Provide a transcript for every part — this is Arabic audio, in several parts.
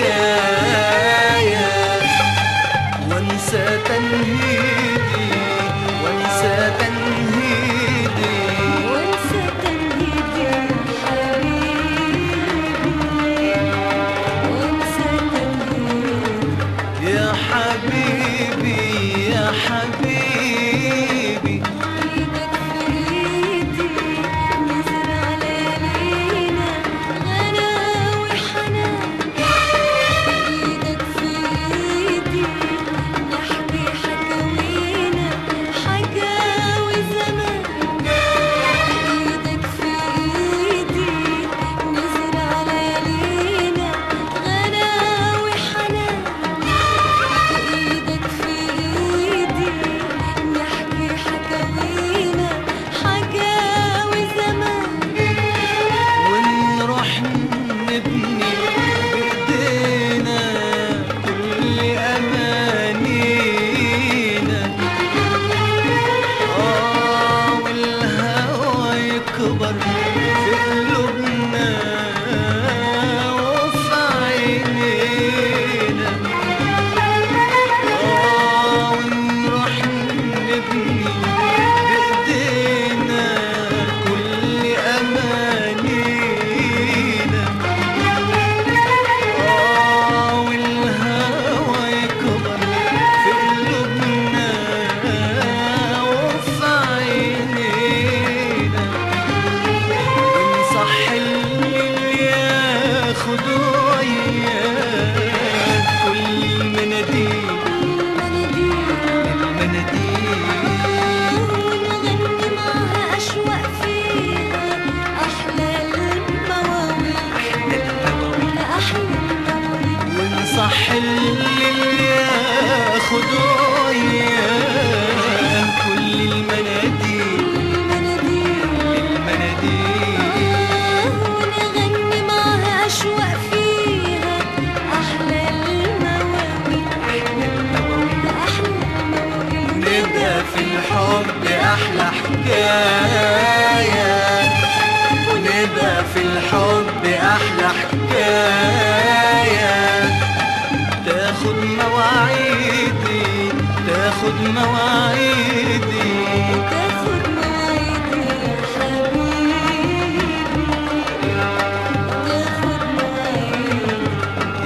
حكاية، وانسى تنهيدي وانسى تنهيدي وانسى تنهيدي يا حبيبي، يا وانسى تنهيدي حبيبي يا حبيبي، ايدك في ايدي نزرع ليالينا غلا وحنان، ايدك في ايدي نحكي حكاوينا حكاوي زمان، ايدك في ايدي نزرع ليالينا غلا وحنان، ايدك في ايدي نحكي حكاوينا حكاوي زمان، ونروح نبني بإيدينا كل أمانينا، والهوى يكبر في قلوبنا وفي عينينا، ونروح نبني بإيدينا كل أمانينا، والهوى يكبر في قلوبنا وفي عينينا، ونصح اللي ياخد وياه كل المناديل المناديل، ونغني معها أشواق فيها أحلى المواويل، أحلى المواويل، ونصح اللي ياخد وياه كل المناديل المناديل، ونغني معها أشواق فيها أحلى المواويل، أحلى المواويل، نبقى في الحب أحلى حكاية، ونبقى في الحب أحلى حكاية، تاخد مواعيدي تاخد مواعيدي، تاخد مواعيدي يا حبيبي، تاخد مواعيدي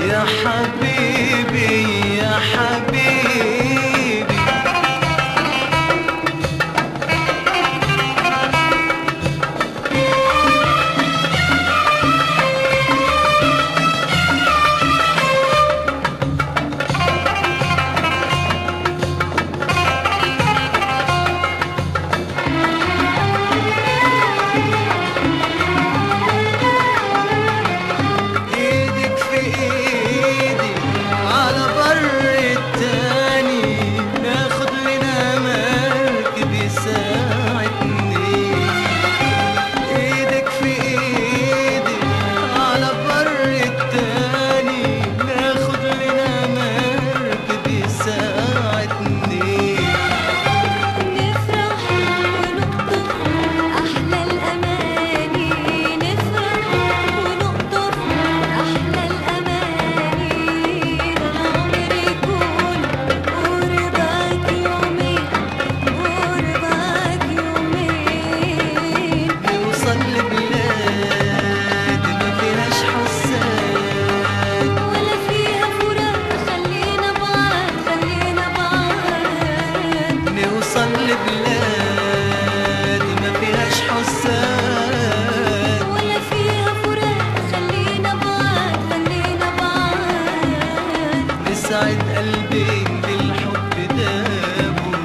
يا حبيبي يا حبيبي، ايدك في ايدي على بر التاني، ناخد لنا مركب يساعدني، ايدك في ايدي على بر التاني، ناخد لنا مركب يساعدني، نفرح ونقطف أحلى الأماني، نفرح ونقطف أحلى الأماني، العمر يكون قربك يومين، قربك يومين، نوصل لبلاد ما فيهاش حساد، ولا فيها فراق، خلينا بعاد، خلينا بعاد، نوصل لبلاد ما فيهاش حساد، ولا فيها فراق، خلينا بعاد، خلينا بعاد، نسعد قلبين بالحب دابوا،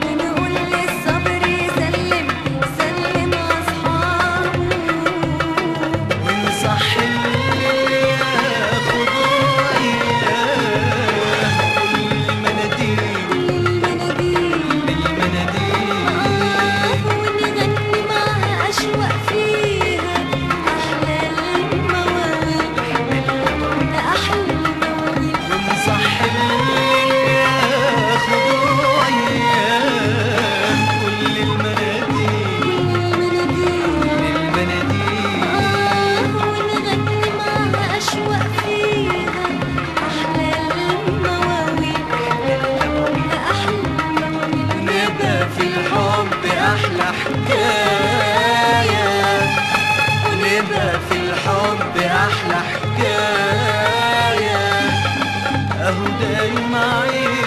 ونقول للصبر سلم سلم أصحابه، ونصح اللي ياخد وياه كل المناديل المناديل، المناديل، ونغني معها أشواق فيها أحلى المواويل، أحلى المواويل، ونصح اللي الحب أحلى حكاية، أهو ده يوم عيد